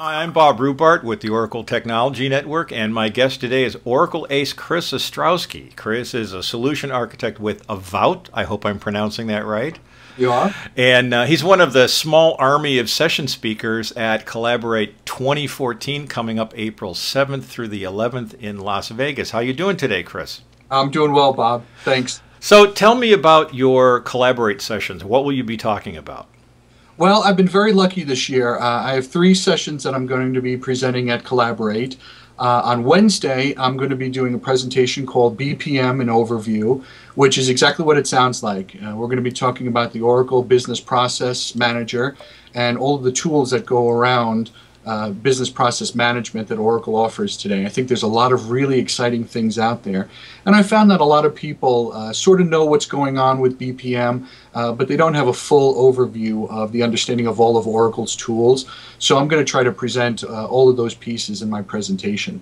Hi, I'm Bob Rubart with the Oracle Technology Network, and my guest today is Oracle ace Chris Ostrowski. Chris is a solution architect with Avout. I hope I'm pronouncing that right. You are? And he's one of the small army of session speakers at Collaborate 2014, coming up April 7th through the 11th in Las Vegas. How you doing today, Chris? I'm doing well, Bob. Thanks. So tell me about your Collaborate sessions. What will you be talking about? Well, I've been very lucky this year. I have 3 sessions that I'm going to be presenting at Collaborate. On Wednesday, I'm going to be doing a presentation called BPM and Overview, which is exactly what it sounds like. We're going to be talking about the Oracle Business Process Manager and all of the tools that go around business process management that Oracle offers today. I think there's a lot of really exciting things out there. And I found that a lot of people sort of know what's going on with BPM, but they don't have a full overview of the understanding of all of Oracle's tools. So I'm going to try to present all of those pieces in my presentation.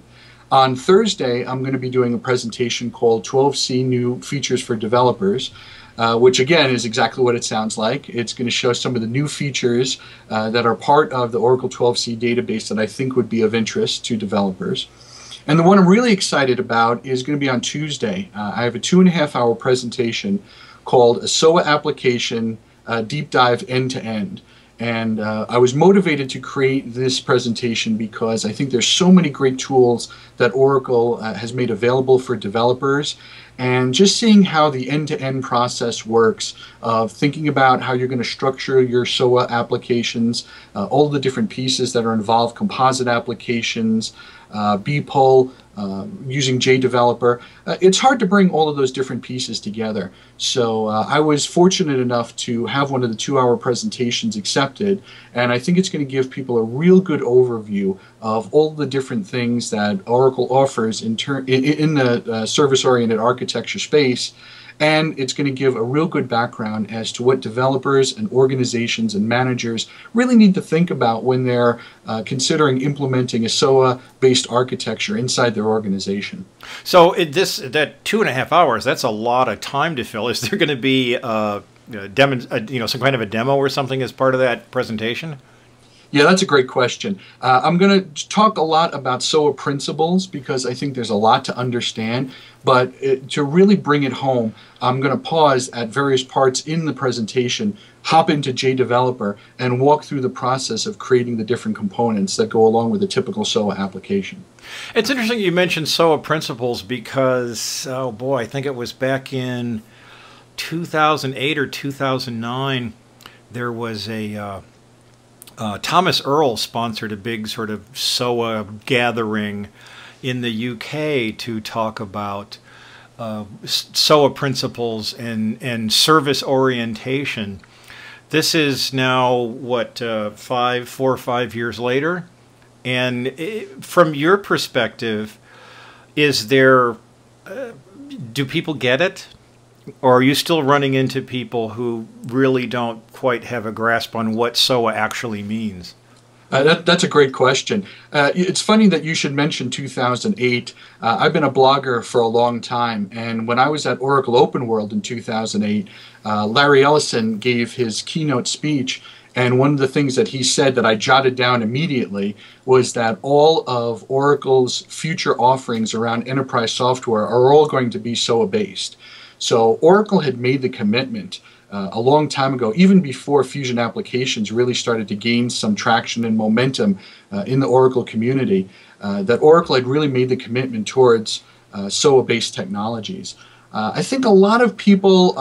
On Thursday, I'm going to be doing a presentation called 12C New Features for Developers, which again is exactly what it sounds like. It's going to show some of the new features that are part of the Oracle 12C database that I think would be of interest to developers. And the one I'm really excited about is going to be on Tuesday. I have a 2.5-hour presentation called a SOA application deep dive end-to-end. And I was motivated to create this presentation because I think there's so many great tools that Oracle has made available for developers, and just seeing how the end-to-end process works of thinking about how you're going to structure your SOA applications, all the different pieces that are involved, composite applications, bpoll, using JDeveloper. It's hard to bring all of those different pieces together. So I was fortunate enough to have one of the 2-hour presentations accepted, and I think it's going to give people a real good overview of all the different things that Oracle offers in the service-oriented architecture space. And it's going to give a real good background as to what developers and organizations and managers really need to think about when they're considering implementing a SOA-based architecture inside their organization. So that 2.5 hours, that's a lot of time to fill. Is there going to be some kind of a demo or something as part of that presentation? Yeah, that's a great question. I'm going to talk a lot about SOA principles because I think there's a lot to understand, but to really bring it home, I'm going to pause at various parts in the presentation, hop into JDeveloper, and walk through the process of creating the different components that go along with a typical SOA application. It's interesting you mentioned SOA principles because, oh boy, I think it was back in 2008 or 2009, there was a Thomas Earl sponsored a big sort of SOA gathering in the UK to talk about SOA principles and service orientation. This is now, what, 4 or 5 years later? And from your perspective, is there, do people get it? Or are you still running into people who really don't quite have a grasp on what SOA actually means? That's a great question. It's funny that you should mention 2008. I've been a blogger for a long time, and when I was at Oracle Open World in 2008, Larry Ellison gave his keynote speech, and one of the things that he said that I jotted down immediately was that all of Oracle's future offerings around enterprise software are all going to be SOA-based. So Oracle had made the commitment a long time ago, even before Fusion applications really started to gain some traction and momentum in the Oracle community, that Oracle had really made the commitment towards SOA-based technologies. I think a lot of people,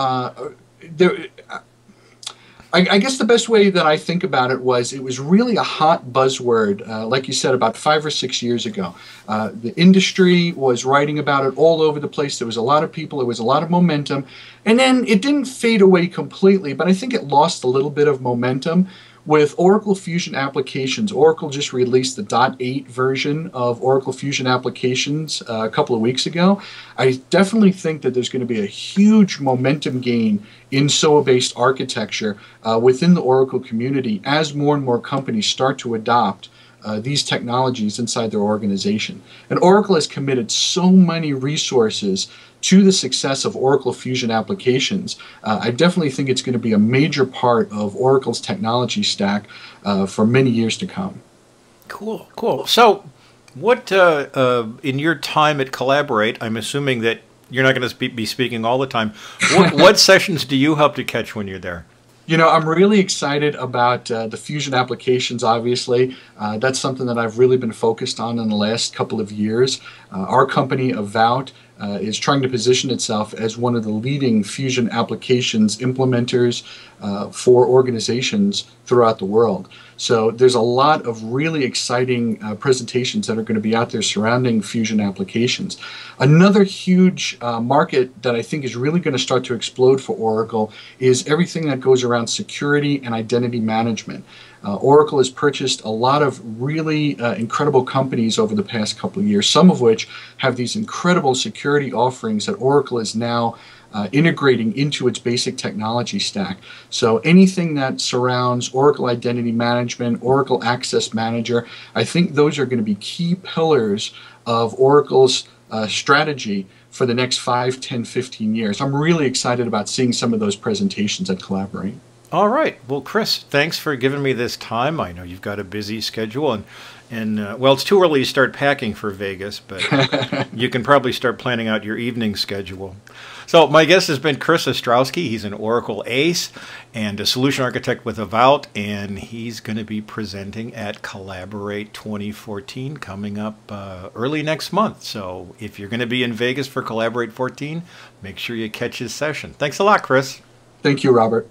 I guess the best way that I think about it was really a hot buzzword, like you said, about 5 or 6 years ago. The industry was writing about it all over the place. There was a lot of people. There was a lot of momentum. And then it didn't fade away completely, but I think it lost a little bit of momentum. With Oracle Fusion Applications, Oracle just released the .8 version of Oracle Fusion Applications a couple of weeks ago. I definitely think that there's going to be a huge momentum gain in SOA-based architecture within the Oracle community as more and more companies start to adopt these technologies inside their organization. And Oracle has committed so many resources to the success of Oracle Fusion applications. I definitely think it's going to be a major part of Oracle's technology stack for many years to come. Cool, cool. So, what in your time at Collaborate? I'm assuming that you're not going to be speaking all the time. What sessions do you help to catch when you're there? You know, I'm really excited about the Fusion applications, obviously. That's something that I've really been focused on in the last couple of years. Our company, Avout, is trying to position itself as one of the leading Fusion applications implementers for organizations throughout the world. So there's a lot of really exciting presentations that are going to be out there surrounding Fusion applications. Another huge market that I think is really going to start to explode for Oracle is everything that goes around security and identity management. Oracle has purchased a lot of really incredible companies over the past couple of years, some of which have these incredible security offerings that Oracle is now integrating into its basic technology stack. So anything that surrounds Oracle Identity Management, Oracle Access Manager, I think those are going to be key pillars of Oracle's strategy for the next 5, 10, 15 years. I'm really excited about seeing some of those presentations at Collaborate. All right. Well, Chris, thanks for giving me this time. I know you've got a busy schedule, and well, it's too early to start packing for Vegas, but you can probably start planning out your evening schedule. So my guest has been Chris Ostrowski. He's an Oracle ace and a solution architect with Avout, and he's going to be presenting at Collaborate 2014 coming up early next month. So if you're going to be in Vegas for Collaborate 14, make sure you catch his session. Thanks a lot, Chris. Thank you, Robert.